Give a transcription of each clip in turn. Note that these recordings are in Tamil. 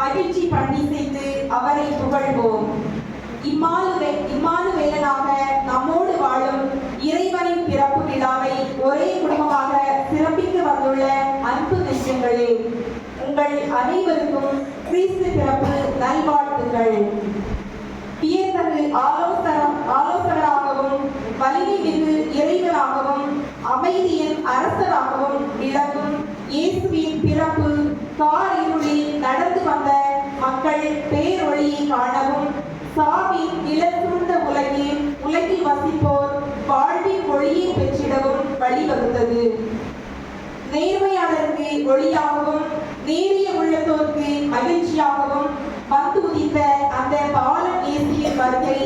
மகிழ்ச்சி பண்ணி செய்து அவரை புகழ்வோம். இம்மானுவேலனாக நம்மோடு வாழும் இறைவனின் பிறப்பு விழாவை ஒரே குடும்பமாக சிறப்பிக்க வந்துள்ள அன்பு நெஞ்சங்களே, உங்கள் அனைவருக்கும் கிறிஸ்து பிறப்பு நல்வாழ்த்துக்கள். வியத்தகு ஆலோசகராகவும் வலிமை மிகு இறைவனாகவும் அமைதியின் அரசராகவும் விளங்கும் இயேசுவின் பிறப்பு காரிருளில் நடந்து வந்த மக்கள் பேரொழியை காணவும், சாவின் நிலசூழ்ந்த உலகில் வசிப்போர் வாழ்வின் ஒளியை பெற்றிடவும் வழிவகுத்தது. நேர்மையாளருக்கு ஒளியாகவும் நேரிய உள்ளத்தோருக்கு மகிழ்ச்சியாகவும் வந்து உதித்த அந்த பாலன் இயேசுவின் வருகை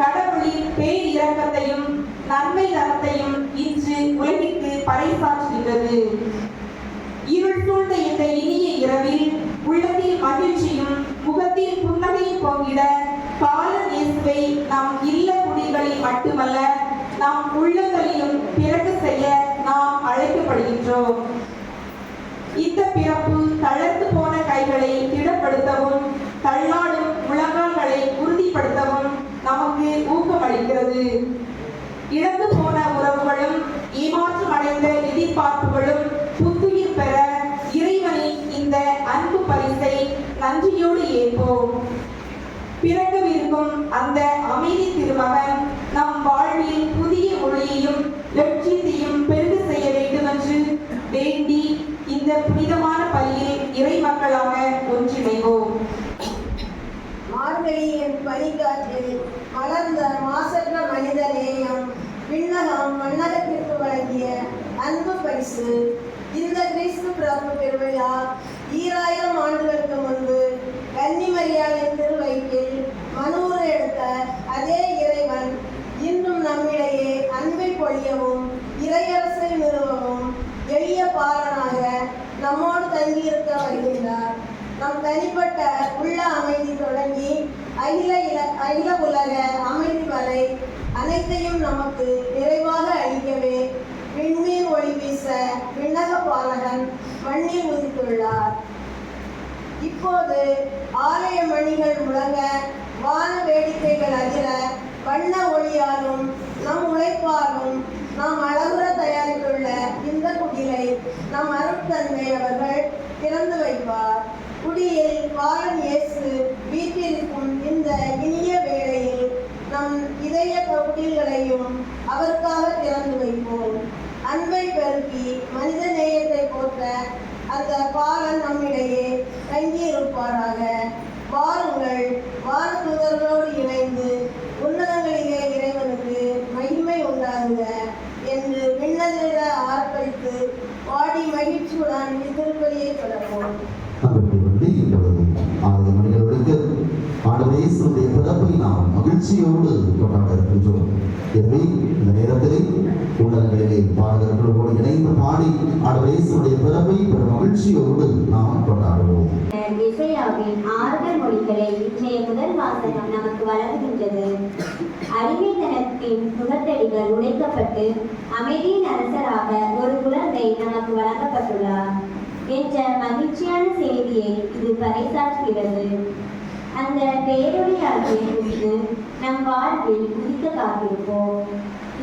கடவுளின் பேரிரக்கத்தையும் நன்மை தரத்தையும் இன்று உலகிற்கு பறைசாற்றுகிறது. இருள் சூழ்ந்த இந்த இனிய இரவில் உள்ளத்தில் மகிழ்ச்சியும் முகத்தில் புன்னகையும் பொங்கிட பாலன் இயேசுவை நம் இல்ல குடிகளில் மட்டுமல்ல நம் உள்ளங்களிலும் பிறகு செய்ய நாம் அழைக்கப்படுகின்றோம். இந்த பிறப்பு தளர்ந்து போன கைகளை திடப்படுத்தவும் தள்ளாடும் முழங்கால்களை உறுதிப்படுத்தவும் நமக்கு ஊக்கமளிக்கிறது. இழந்து போன உறவுகளும் ஏமாற்றம் அடைந்த எதிர்பார்ப்புகளும் புத்துயிர் பெற இறைவனின் இந்த அன்பு பரிசை நன்றியோடு ஏற்போம். பிறக்கவிருக்கும் அந்த அமைதி திருமகன் நம் வாழ்வில் புதிய ஒளியையும் லட்சியத்தையும் பெருக செய்ய வேண்டும் என்று வேண்டி இந்த புனிதமான பலியில் இறை மக்களாக ஒன்றிணைவோம். மார்கழியின் பனிக்காற்றில் மலர்ந்த மாசற்ற மனிதநேயம் விண்ணகம் மன்னகத்திற்கு வழங்கிய அன்பு பரிசு. இந்த கிறிஸ்து பிறப்பு பெருவிழா 2000 ஆண்டுகளுக்கு முன்பு கன்னிமரியாளின் திருவயிற்றில் மனூறு எடுத்த அதே இறைவன் இன்றும் நம்மிடையே அன்பை பொழியவும் இறையரசை நிறுவவும் எளிய பாலனாக நம்மோடு தங்கியிருக்க வருகின்றார். நம் தனிப்பட்ட உள்ள அமைதி தொடங்கி அகில உலக அமைதி வரை அனைத்தையும் நமக்கு நிறைவாக அளிக்கவே விண்மீன் ஒளி வீச விண்ணக பாலகன் மண்ணில் உதித்துள்ளார். இப்போது ஆலய மணிகள் முழங்க வான வேடிக்கைகள் அதிர வண்ண ஒளியாலும் நம் உழைப்பாலும் நாம் அழகுற தயாரித்துள்ள இந்த குடிலை நம் அருட்தந்தை அவர்கள் திறந்து வைப்பார். குடியில் பாலன் இயேசு வீட்டிற்கும் இந்த இனிய வேளையில் நம் இதய குடில்களையும் அவருக்காக திறந்து வைப்போம். அன்பை பெருக்கி மனித நேயத்தை போற்ற அந்த பாலன் நம்மிடையே தங்கியிருப்பாராக. வாருங்கள், வானதூதர்களோடு இணைந்து உன்னதங்களிலே இறைவனுக்கு மகிமை உண்டாகுக என்று விண்ணதிர ஆர்ப்பரித்து பாடி மகிழ்ச்சியுடன் திருப்பலியை தொடர்வோம். ஆண்டவரேசுடைய பிறப்பை நாம் மகிழ்ச்சியோடு கொண்டாட இருக்கின்றோம். எனவே இந்த நேரத்திலே ஊடகங்களிலே பாடகர்களோடு இணைந்து பாடி ஆண்டவரேசுடைய பிறப்பை பெரும் மகிழ்ச்சியோடு நாம் கொண்டாடுவோம். இசையாவின் ஆறுதல் மொழிகளை இன்றைய முதல் வாசகம் நமக்கு வழங்குகின்றது. அடிமைத்தனத்தின் முகத்தடிகள் உடைக்கப்பட்டு அமைதியின் அரசராக ஒரு குழந்தை நமக்கு வழங்கப்பட்டுள்ளார் என்ற மகிழ்ச்சியான செய்தியை இது பறைசாற்றுகிறது. அந்த பேரொழியாகிய குறித்து நம் வாழ்வில் உதிக்க காத்திருப்போம்.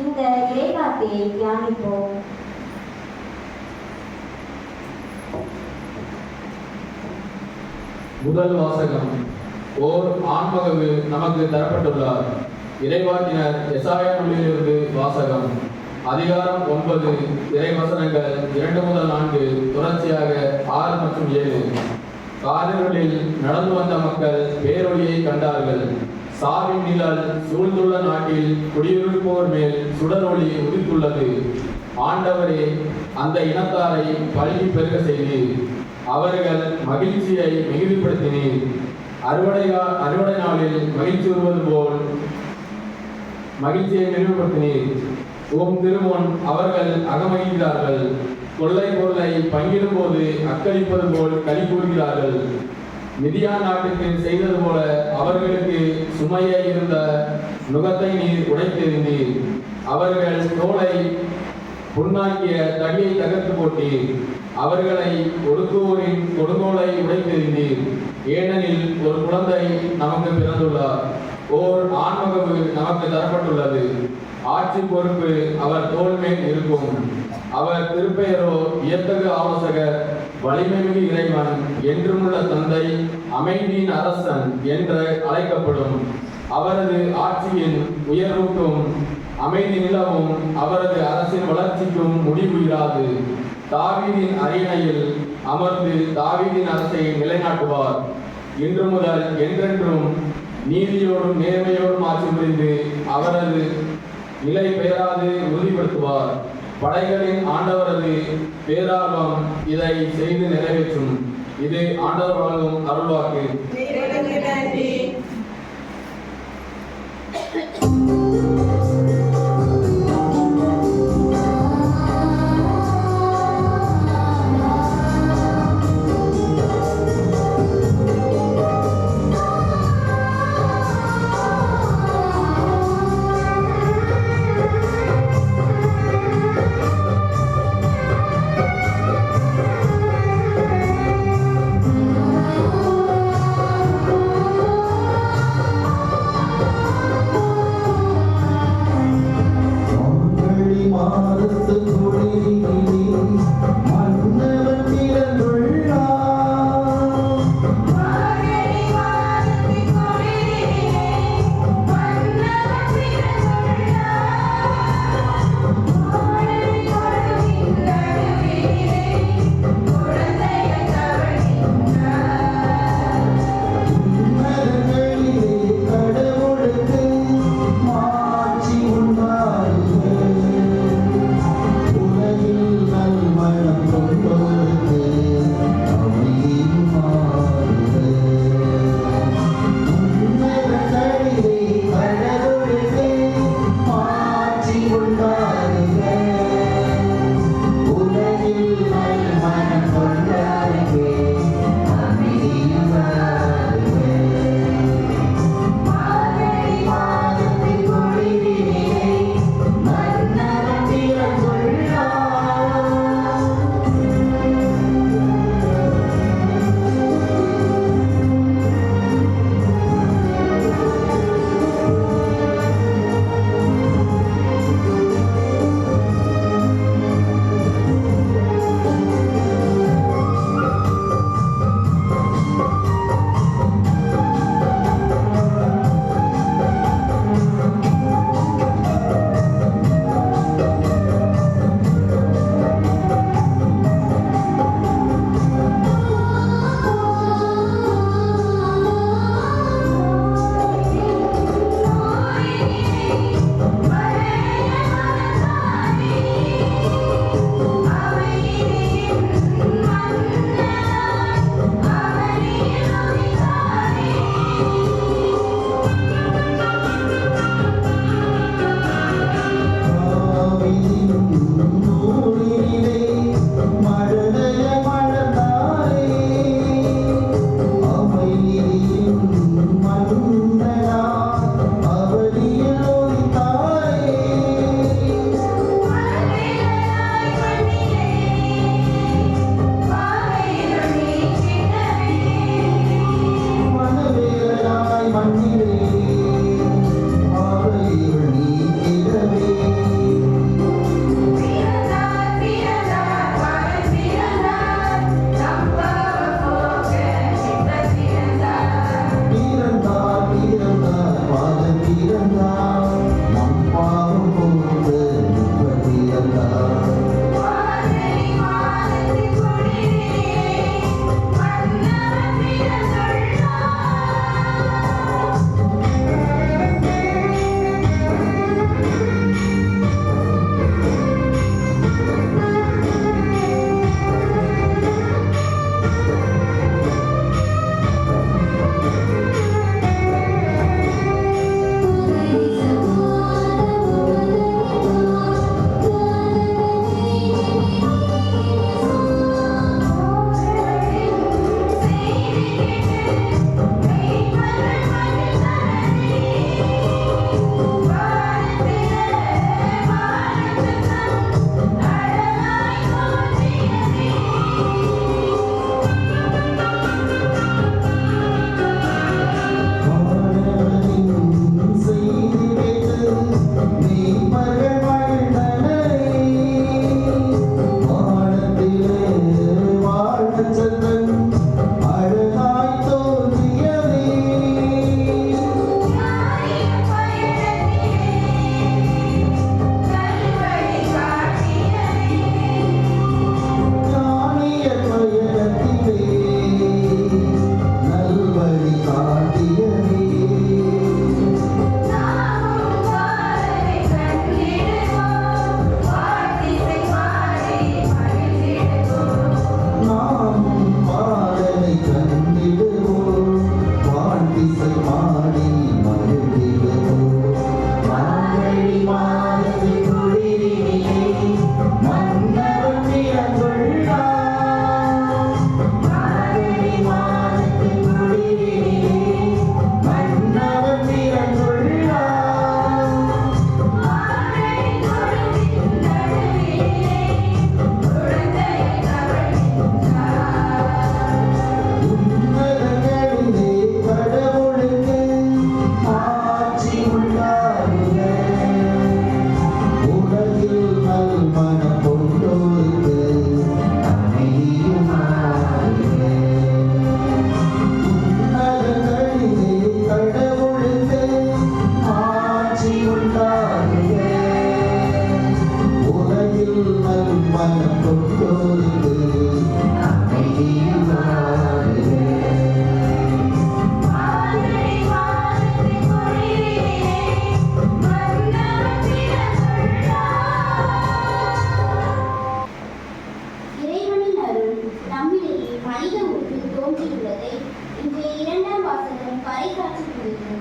இந்த இறைவார்த்தையை தியானிப்போம். முதல் வாசகம். ஓர் ஆண்மகவு நமக்கு தரப்பட்டுள்ளார். இறைவாக்கினர் எசாயா நூலிலிருந்து வாசகம். அதிகாரம் 9 இறைவசனங்கள் 2 முதல் 4 தொடர்ச்சியாக 6 மற்றும் 7. காதல்களில் நடந்து வந்த மக்கள் பேரொழியை கண்டார்கள். சாவின் நிழல் சூழ்ந்துள்ள நாட்டில் குடியிருப்போர் மேல் சுடரொளி உதித்துள்ளது. ஆண்டவரே, அந்த இனத்தாரை பல்கி பெருக செய்தீர். அவர்கள் மகிழ்ச்சியை மிகுதிப்படுத்தினீர். அறுவடை நாளில் மகிழ்ச்சி வருவது போல் மகிழ்ச்சியை நினைவுபடுத்தினீர். உம் திருமுன் அவர்கள் அகமகிழ்கிறார்கள். கொள்ளை பொருளை பங்கிடும் போது அக்களிப்பது போல் களி கூறுகிறார்கள். மிதியான் நாட்டுக்கு செய்தது போல அவர்களுக்கு சுமையை இருந்த நுகத்தை நீர் உடைத்தெறிந்தீர். அவர்கள் தோலை புண்ணாக்கிய தடியை தகர்த்து போட்டீர். அவர்களை ஒடுக்குவோரின் கொடுங்கோலை உடைத்தெறிந்தீர். ஏனெனில் ஒரு குழந்தை நமக்கு பிறந்துள்ளார், ஓர் ஆண்மகவு நமக்கு தரப்பட்டுள்ளது. ஆட்சி பொறுப்பு அவர் தோள் மேல் இருக்கும். அவர் திருப்பெயரோ வியத்தகு ஆலோசகர், வலிமைமிகு இறைவன், என்றுமுள்ள தந்தை, அமைதியின் அரசன் என்று அழைக்கப்படும். அவரது ஆட்சியின் உயர்வுக்கும் அமைதி நிலவும், அவரது அரசின் வளர்ச்சிக்கும் முடிவு இராது. தாவீதின் அரியணையில் அமர்ந்து தாவீதின் அரசை நிலைநாட்டுவார். இன்று முதல் என்றென்றும் நீதியோடும் நேர்மையோடும் ஆட்சி புரிந்து அவரது நிலை பெயராது உறுதிப்படுத்துவார். படைகளின் ஆண்டவரது பேரார்வம் இதை செய்து நிறைவேற்றும். இது ஆண்டவர் வழங்கும் அருள்வாக்கு. பாடலை கண்டிடுவோம் வாழ்த்திசை பாடி மகிழ்ந்திடுவோம் மார்கழி மாதத்தின் குளிரினிலே மன்னவன் பிறந்துள்ளார் மார்கழி மாதத்தின் குளிரினிலே மன்னவன் பிறந்துள்ளார் உன்னதங்களிலே கடவுளுக்கு ஆட்சி உண்டாகுக உலகில் நல்மனம் கொண்டோருக்கு அமைதியும் ஆகுக உன்னதங்களிலே கடவுளுக்கு ஆட்சி உண்டாகுக உலகில் நல்மனம் கொண்டோருக்கு அமைதியும் ஆகுக இறைவனின் அருள் நம்மிடையே மனித உருவில் தோன்றியுள்ளதை இன்றைய இரண்டாம் வாசகம் பறைசாற்றுகிறது.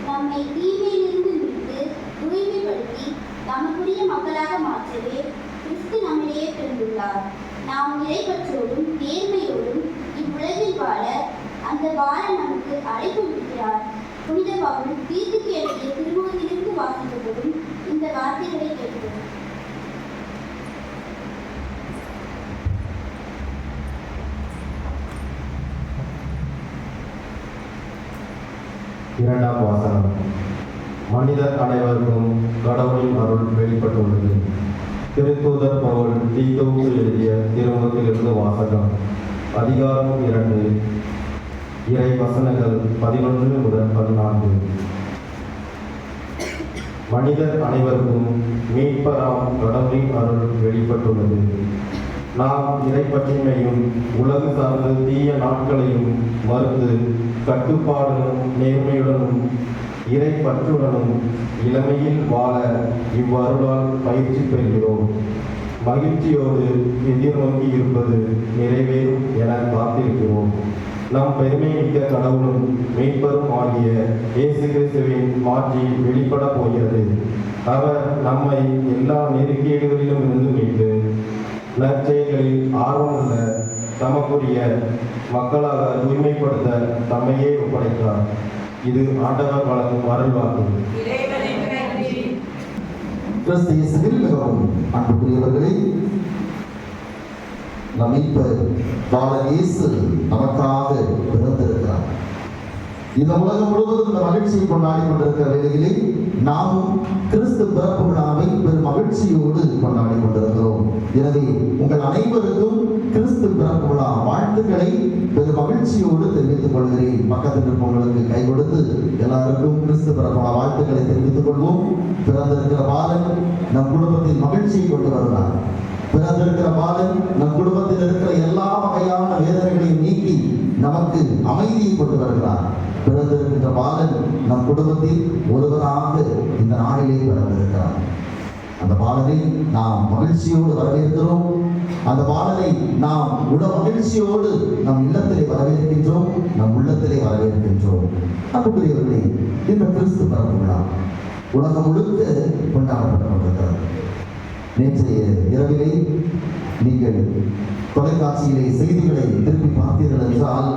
நம்மை தீமையிலிருந்து மீட்டு தூய்மைப்படுத்தி தமக்குரிய மக்களாக மாற்றவே கிறிஸ்து நம்மிடையே பிறந்துள்ளார். நாம் இறைப்பற்றோடும் நேர்மையோடும் இவ்வுலகில் வாழ அந்த பாலன் நமக்கு அழைப்பு விடுக்கிறார். புனித பவுல் தீத்துக்கு எழுதிய திருமுகத்திலிருந்து வாசிக்கப்படும் இந்த வார்த்தைகளை கேட்கிறோம். இரண்டாம் வாசகம். மனிதர் அனைவருக்கும் கடவுளின் அருள் வெளிப்பட்டுள்ளது. திருத்தூதர் பவுல் தீத்துவுக்கு எழுதிய திருமுகத்திலிருந்து வாசகம். அதிகாரம் 2, இறை வசனங்கள் 11 முதல் 14. மனிதர் அனைவருக்கும் மீட்பராம் கடவுளின் அருள் வெளிப்பட்டுள்ளது. நாம் இறைப்பற்றிமையும் உலகு சார்ந்த தீய நாட்களையும் மறுத்து கட்டுப்பாடுடன் நேர்மையுடனும் இறைப்பற்றுடனும் இளமையில் வாழ இவ்வருளால் பயிற்சி பெறுகிறோம். மகிழ்ச்சியோடு எதிர்நோக்கி இருப்பது நிறைவேறும் என காத்திருக்கிறோம். நம் பெருமைமிக்க கடவுளும் மீட்பரும் ஆகிய இயேசு கிறிஸ்துவின் மாட்சி வெளிப்பட போகிறது. அவர் நம்மை எல்லா நெருக்கீடுகளிலும் இருந்து மீட்டு நற்செயல்களில் ஆர்வமுள்ள தமக்குரிய மக்களாக தூய்மைப்படுத்த தம்மையே ஒப்படைத்தார். இது ஆண்டவர் வழங்கும் அருள்வாக்கு. கிறிஸ்து இயேசுவில் மிகவும் அன்புக்குரியவர்களே, நம் மீட்பர் பாலன் இயேசு நமக்காக பிறந்திருக்கிறார். இந்த உலகம் முழுவதும் இந்த மகிழ்ச்சியை கொண்டாடி கொண்டிருக்கிற வேளையிலே நாமும் கிறிஸ்து பிறப்பு விழாவை பெரும் மகிழ்ச்சியோடு கொண்டாடி கொண்டிருக்கிறோம். எனவே உங்கள் அனைவருக்கும் கிறிஸ்து பிறப்பு விழா வாழ்த்துக்களை பெரும் மகிழ்ச்சியோடு தெரிவித்துக் கொள்கிறேன். பக்கத்தில் இருப்பவர்களுக்கு கை கொடுத்து எல்லாருக்கும் கிறிஸ்து பிறப்பு விழா வாழ்த்துக்களை தெரிவித்துக் கொள்வோம். பிறந்திருக்கிற பாலன் நம் குடும்பத்தில் மகிழ்ச்சியை கொண்டு வருகிறார். பிறந்திருக்கிற பாலன் நம் குடும்பத்தில் இருக்கிற எல்லா வகையான வேதனைகளையும் நீக்கி நமக்கு அமைதியை கொண்டு வருகிறார். பிறந்திருக்கின்ற பாலன் நம் குடும்பத்தில் ஒருவராக இந்த நாளிலே பிறந்திருக்கிறார். அந்த பாலனை நாம் மகிழ்ச்சியோடு வரவேற்கிறோம். அந்த பாலனை நாம் மகிழ்ச்சியோடு நம் இல்லத்திலே வரவேற்கின்றோம், நம் உள்ளத்திலே வரவேற்கின்றோம். அன்புக்குரியவர்களே, இந்த கிறிஸ்து பிறப்பு விழா உலகம் முழுக்க கொண்டாடப்பட்டுக் கொண்டிருக்கிறது. நேற்றைய இரவிலே நீங்கள் தொலைக்காட்சியிலே செய்திகளை திருப்பி பார்த்தீர்கள் என்றால்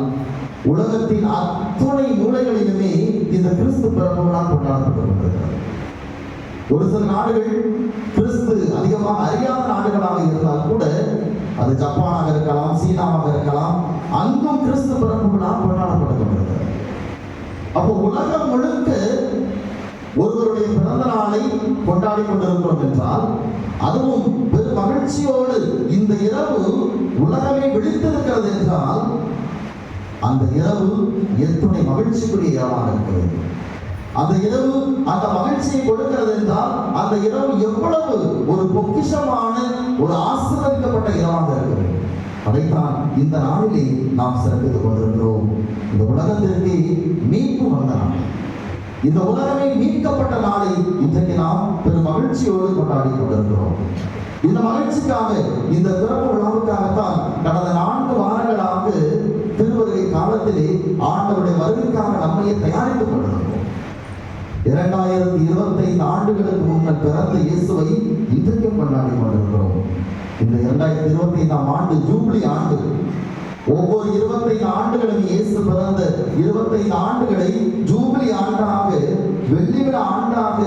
உலகத்தின் அத்துணை மூலைகளிலுமே இந்த கிறிஸ்து பிறப்பு விழா கொண்டாடப்பட்டுக் கொண்டிருக்கிறது. ஒரு சில நாடுகள் கிறிஸ்து அதிகமாக அறியாத நாடுகளாக இருந்தால் கூட, அது ஜப்பானாக இருக்கலாம், சீனாவாக இருக்கலாம், அங்கும் கிறிஸ்து பிறப்பு விழா கொண்டாடப்பட்டுக் கொண்டிருக்கிறது. அப்போ உலகம் முழுக்க ஒருவருடைய பிறந்த நாளை கொண்டாடி கொண்டிருக்கிறோம் என்றால், அதுவும் பெரும் மகிழ்ச்சியோடு இந்த இரவு உலகமே விழித்திருக்கிறது என்றால், அந்த இரவு எத்துணை மகிழ்ச்சிக்குரிய இரவாக இருக்கிறது. அந்த இரவு அந்த மகிழ்ச்சியை கொடுக்கிறது என்றால், அந்த இரவு எவ்வளவு ஒரு பொக்கிஷமான ஒரு ஆசீர்வதிக்கப்பட்ட இரவாக இருக்கிறது. அதைத்தான் இந்த நாளிலே நாம் சிறப்பித்துக் கொண்டிருக்கிறோம். இந்த உலகத்திற்கு மீட்பு வந்த நாள், இந்த உலகமே மீட்கப்பட்ட நாளை இன்றைக்கு நாம் பெரும் மகிழ்ச்சியோடு கொண்டாடி கொண்டிருக்கிறோம். இந்த மகிழ்ச்சிக்காக, இந்த பிறப்பு விழாவுக்காகத்தான் கடந்த 4 வாரங்களாக திருவருகை காலத்திலே ஆண்டவருடைய வருகைக்காக நம்மையே தயாரித்துக் கொண்டிருக்கிறோம். 2025 ஆண்டுகளுக்கு முன்னர் பிறந்த இயேசுவை இன்றைக்கும் கொண்டாடி கொண்டிருக்கிறோம். இந்த 2025ஆம் ஆண்டு ஜூபிலி ஆண்டு. ஒவ்வொரு 25 ஆண்டுகளும் இயேசு பிறந்த 25 ஆண்டுகளை ஜூபிலி ஆண்டாக, வெள்ளி விழா ஆண்டாக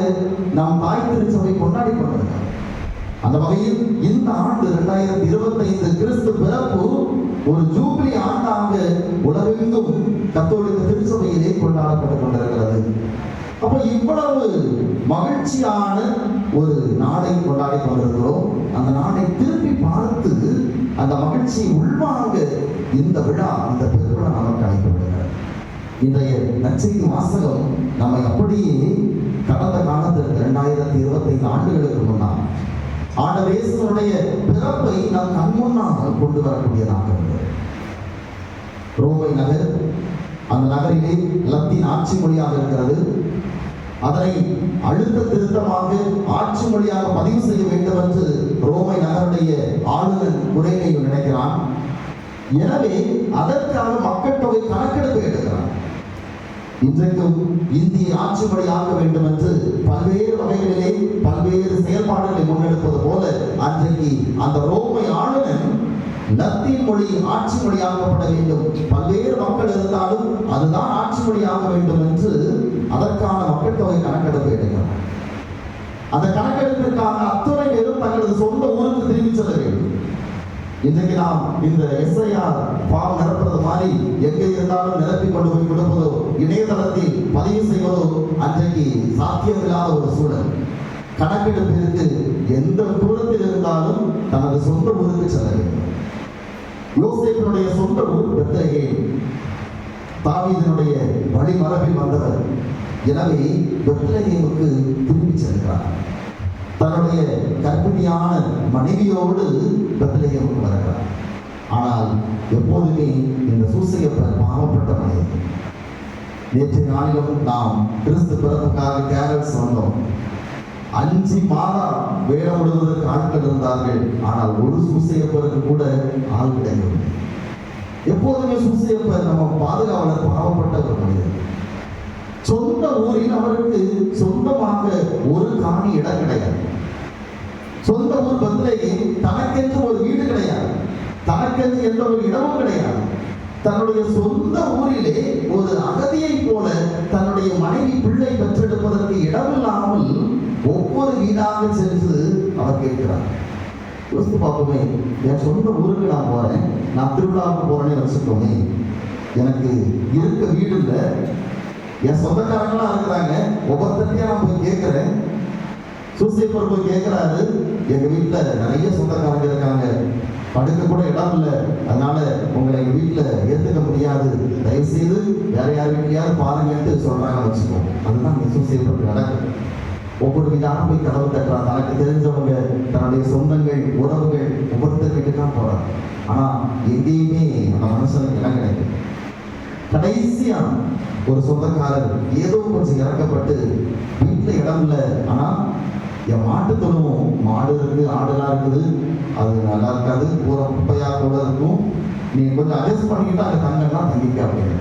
நாம் தாய் திருச்சபை கொண்டாடி கொண்டிருக்கிறோம். அந்த வகையில் இந்த ஆண்டு 2025 கிறிஸ்து பிறப்பு ஒரு ஜூபிலி ஆண்டாக உலகெங்கும் கத்தோலிக்க திருச்சபையிலே கொண்டாடப்பட்டுக் கொண்டிருக்கிறது. அப்ப இவ்வளவு மகிழ்ச்சியான ஒரு நாளை கொண்டாடி கொண்டிருக்கிறோம். அந்த நாளை திருப்பி பார்த்து அந்த மகிழ்ச்சியை உள்வாங்க இந்த விழா, இந்த பெருவிழா நமக்கு அழைக்கப்படுகிறது. இன்றைய நற்செய்தி வாசகம் நம்மை அப்படியே கடந்த காலத்திற்கு 2025 ஆண்டுகளுக்கு முன்னால் ஆண்டவர் இயேசுவுடைய பிறப்பை நம் கண் முன்னால் கொண்டு வரக்கூடியதாக இருந்தது. ரோமை நகர், அந்த நகரிலே லத்தீன் ஆட்சி மொழியாக இருக்கிறது. அதனை அழுத்த திருத்தமாக ஆட்சி மொழியாக பதிவு செய்ய வேண்டும் என்று ரோமை நகருடைய ஆளுநர் குறைநீர் நினைக்கிறான். எனவே அதற்காக மக்கள் தொகை கணக்கெடுப்பு எடுக்கிறார். இன்றைக்கும் இந்திய ஆட்சி மொழியாக்க வேண்டும் என்று பல்வேறு வகைகளிலே பல்வேறு செயல்பாடுகளை முன்னெடுப்பது போல அன்றைக்கு அந்த ரோமை ஆளுநர் லத்தீன் மொழி ஆட்சி மொழியாக்கப்பட வேண்டும், பல்வேறு மக்கள் இருந்தாலும் அதுதான் ஆட்சி மொழியாக வேண்டும் என்று அதற்கான மக்கள் தொகை கணக்கெடுப்பு எடுக்கிறார். அந்த கணக்கெடுப்பிற்காக அத்துணை பேரும் தங்களது சொந்த ஊருக்கு திரும்பி செல்ல வேண்டும். இன்றைக்கு நாம் இந்த SIR ஃபார்ம் நிரப்புறது மாதிரி எங்கே இருந்தாலும் நிரப்பி கொண்டு போய் கொடுப்பதோ, இணையதளத்தில் பதிவு செய்வதோ அன்றைக்கு சாத்தியமில்லாத ஒரு சூழல். கணக்கெடுப்பிற்கு எந்த தூரத்தில் இருந்தாலும் தனது சொந்த ஊருக்கு செல்ல வேண்டும். யோசேப்பினுடைய சொந்த ஊர் பெத்லகேம், தாவீதினுடைய வழிமரபில் வந்தவர். எனவே பெத்லகேமுக்கு திரும்பி செல்கிறார். தன்னுடைய கர்ப்பிணியான மனைவியோடு பெத்லகேமுக்கு வருகிறார். ஆனால் எப்போதுமே இந்த சூசையப்பர் பாவப்பட்ட மனிதர். நேற்று நாளிலும் நாம் கிறிஸ்து பிறப்புக்காக கேரல்ஸ் வந்தோம். 5 மாதம் வேடம் விடுவதற்கு ஆட்கள் இருந்தார்கள். ஆனால் ஒரு சூசையப்பருக்கு கூட ஆள் கிடைக்கவில்லை. எப்போதுமே சூசையப்பர் நம்ம பாதுகாவலர், பாவப்பட்ட ஒரு மனிதர். சொந்த ஊரில் அவருக்கு சொந்தமாக ஒரு காணி இடம் கிடையாது. சொந்த ஊர் பெத்லகேம், தனக்கென்று ஒரு வீடு கிடையாது, தனக்கென்று எந்த ஒரு இடமும் கிடையாது. தன்னுடைய சொந்த ஊரிலே ஒரு அகதியை போல தன்னுடைய மனைவி பிள்ளை பெற்றெடுப்பதற்கு இடமில்லாமல் ஒவ்வொரு வீடாக சென்று அவர் கேட்கிறார். யோசித்து பார்ப்போமே, என் சொந்த ஊருக்கு நான் போறேன், நான் திருவிழாவுக்கு போறேன்னு வச்சுக்கோமே, எனக்கு இருக்க வீடு இல்லை, என் சொந்தக்காரங்களாம் இருக்கிறாங்க, ஒவ்வொருத்தரையும் நான் போய் கேட்கிறேன். சூசையப்பர் போய் கேட்கிறாரு, எங்க வீட்டுல நிறைய சொந்தக்காரங்க இருக்காங்க, படுக்க கூட இடம் இல்லை, அதனால உங்களை எங்க வீட்டுல ஏத்துக்க முடியாது, தயவு செய்து வேற யார் வீட்லயாவது பாருங்கன்ட்டு சொல்றாங்க வச்சுக்கோ. அதுதான் இந்த சூசையப்பருக்கு நடக்கும். ஒவ்வொரு வீடாக போய் கதவு தட்டுறா, தனக்கு தெரிஞ்சவங்க, தன்னுடைய சொந்தங்கள், உறவுகள் ஒவ்வொருத்தர் வீட்டுக்காக போறார். ஆனா எங்கேயுமே அந்த மனுஷனுக்கு இடம் கிடைக்கும். கடைசியா ஒரு சொந்தக்காரர் ஏதோ கொஞ்சம் இறக்கப்பட்டு வீட்டுல இடம் இல்லை, ஆனா என் மாட்டு தொழுவும், மாடு இருக்கு, ஆடுலாம் இருக்குது, அது நல்லா இருக்காது, பூரா குப்பையா கூட இருக்கும், நீ கொஞ்சம் அட்ஜஸ்ட் பண்ணிக்கிட்டு அந்த தங்கெல்லாம் தங்கிக்க அப்படின்னு.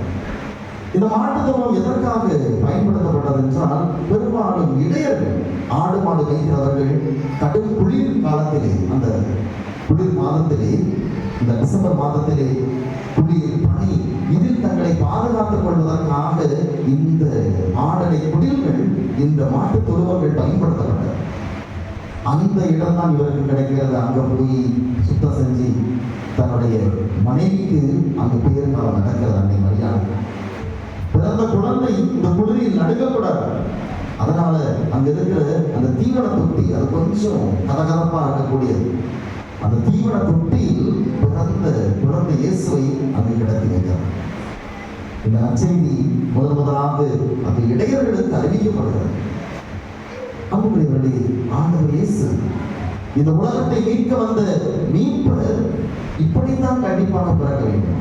இந்த மாட்டு தொழுவம் எதற்காக பயன்படுத்தப்பட்டது என்றால், பெரும்பாலும் இடையர்கள், ஆடு மாடு வைக்கிறவர்கள் கடும் குளிர் காலத்திலே, அந்த குளிர் மாதத்திலே, இந்த டிசம்பர் மாதத்திலே குளிர், பனி, இதில் தங்களை பாதுகாத்துக் கொள்வதற்காக இந்த ஆடலை குடில்கள், இந்த மாட்டு தொழுவங்கள் பயன்படுத்தப்பட்டது. அந்த இடம் தான் இவருக்கு கிடைக்கிறது. அங்க போய் சுத்தம் செஞ்சு தன்னுடைய மனைவிக்கு அங்கு பேர் காலம் நடக்கிறது. அன்னை மரியாதை பிறந்த குழந்தை இந்த குளிரில் நடுங்கக்கூடாது. அதனால அங்க இருக்கிற அந்த தீவன தொட்டி, அது கொஞ்சம் கதகதப்பா இருக்கக்கூடியது. அந்த தீவன தொட்டியில் பிறந்த குழந்தை இயேசுவை அங்கு கிடத்தி வைக்கிறார். இந்த நற்செய்தி முதலாக அந்த இடையர்களுக்கு அறிவிக்கப்படுகிறது. அன்புக்குரியவர்களே, ஆண்டவர் இயேசு இந்த உலகத்தை மீட்க வந்த மீட்பர் இப்படித்தான் கண்டிப்பாக பிறக்க வேண்டும்.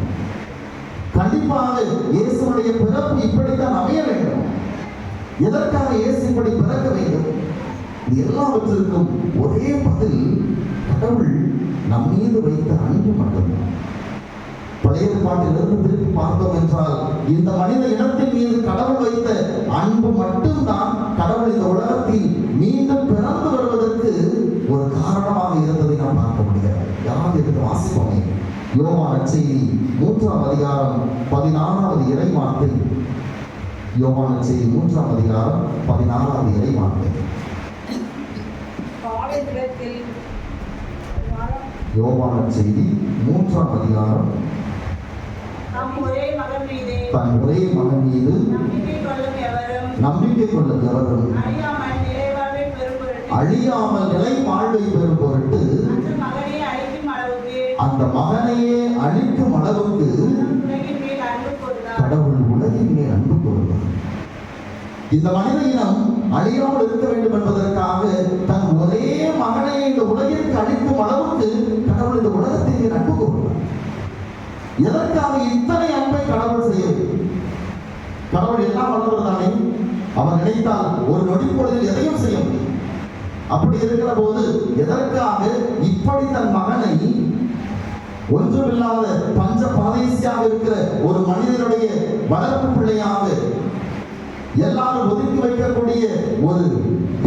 கண்டிப்பாக இயேசுடைய பிறப்பு இப்படித்தான் அமைய வேண்டும். எதற்காக இயேசு இப்படி பிறக்க வேண்டும்? இது எல்லாவற்றிற்கும் ஒரே பதில், கடவுள் நம் மீது வைத்த அன்பு மட்டும்தான். பழைய பாட்டிலிருந்து திருப்பி பார்த்தோம் என்றால், இந்த மனித இனத்தின் மீது கடவுள் வைத்த அன்பு மட்டும்தான் கடவுள் இந்த உலகத்தில் மீண்டும் பிறந்து வருவதற்கு ஒரு காரணமாக இருந்ததை நாம் பார்க்க முடியாது. யாராவது எடுத்து வாசிப்போமே. யோவான் நற்செய்தி 3ஆம் அதிகாரம் 16வது இறை வார்த்தை. யோவான் நற்செய்தி 3ஆம் அதிகாரம் 16வது இறை வார்த்தை. யோவான் நற்செய்தி 3ஆம் அதிகாரம் நம் ஒரே மகன் மீது தன் ஒரே மகன் மீது நம்பிக்கை கொள்ளும் எவரும் அழியாமல் நிலை வாழ்வை பெறும் பொருட்டு அந்த மகனையே அழிக்கும் அளவுக்கு கடவுள் உலகின் மேல் அன்பு கூறுவார். இந்த மனித இனம் அழியாமல் இருக்க வேண்டும் என்பதற்காக தன் ஒரே மகனை இந்த உலகிற்கு அழிக்கும் அளவுக்கு கடவுள் இந்த உலகத்தின் மேல் அன்பு கூறுவார். எதற்காக இத்தனை அன்பை கடவுள் செய்யவில்லை? கடவுள் எல்லாம் வல்லவர் தானே. அவர் நினைத்தால் ஒரு நொடி பொழுதில் எதையும் செய்ய முடியும். அப்படி இருக்கிற போது எதற்காக இப்படி தன் மகனை ஒன்றுமில்லாத பஞ்ச பாதேசியாக இருக்கிற ஒரு மனிதனுடைய வளர்ப்பு பிள்ளையாக, எல்லாரும் ஒதுக்கி வைக்கக்கூடிய ஒரு